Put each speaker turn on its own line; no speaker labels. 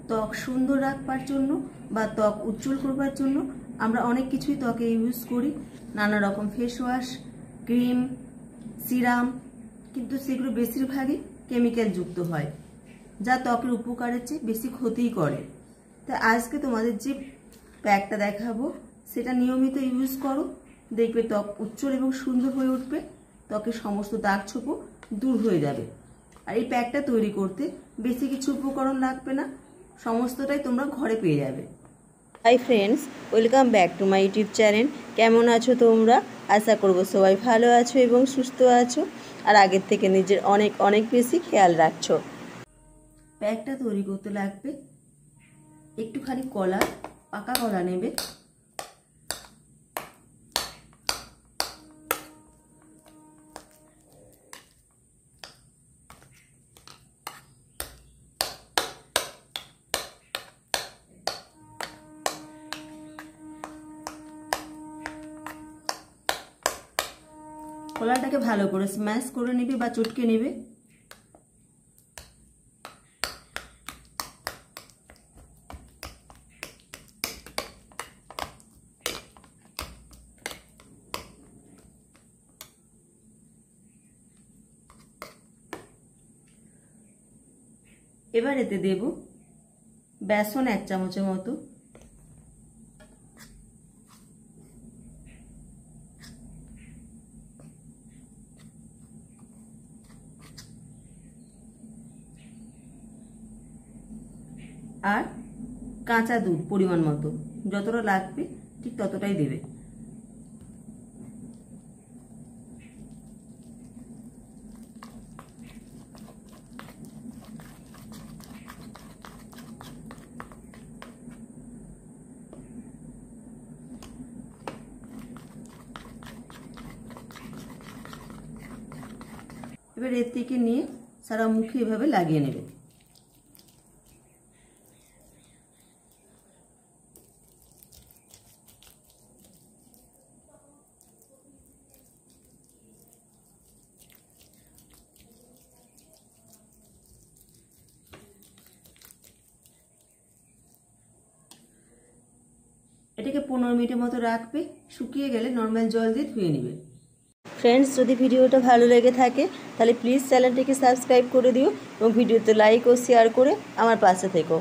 ত্বক সুন্দর রাখবার জন্য বা ত্বক উজ্জ্বল করবার জন্য আমরা অনেক কিছুই ত্বকে ইউজ করি, নানা রকম ফেস ওয়াশ, ক্রিম, সিরাম, কিন্তু সেগুলো বেশিরভাগই কেমিক্যাল যুক্ত হয়, যা ত্বকের উপকারের চেয়ে বেশি ক্ষতিই করে। তাই আজকে তোমাদের যে প্যাকটা দেখাবো সেটা নিয়মিত ইউজ করো, দেখবে ত্বক উজ্জ্বল এবং সুন্দর হয়ে উঠবে, ত্বকের সমস্ত দাগ ছোপ দূর হয়ে যাবে। আর এই প্যাকটা তৈরি করতে বেশি কিছু উপকরণ লাগবে না, সমস্তটাই তোমরা ঘরে পেয়ে যাবে। Hi friends, welcome back to my YouTube channel. কেমন আছো তোমরা? আশা করবো সবাই ভালো আছো এবং সুস্থ আছো, আর আগের থেকে নিজের অনেক অনেক বেশি খেয়াল রাখছো। প্যাকটা তৈরি করতে লাগবে একটুখানি কলা, পাকা কলা নেবে, কলাটাকে ভালো করে স্ম্যাশ করে নেবে বা চটকে নেবে। এবার এতে দেব বেসন 1 চামচের মতো, আর কাঁচা দুধ পরিমাণ মতো, যতটা লাগবে ঠিক ততটাই দেবে। এবার এর থেকে নিয়ে সারা মুখে এভাবে লাগিয়ে নেবে। এটাকে 15 মিনিটের মতো রাখবে, শুকিয়ে গেলে নর্মাল জল দিয়ে ধুয়ে নেবে। ফ্রেন্ডস, যদি ভিডিওটা ভালো লেগে থাকে তাহলে প্লিজ চ্যানেলটিকে সাবস্ক্রাইব করে দিও এবং ভিডিওতে লাইক ও শেয়ার করে আমার পাশে থেকো।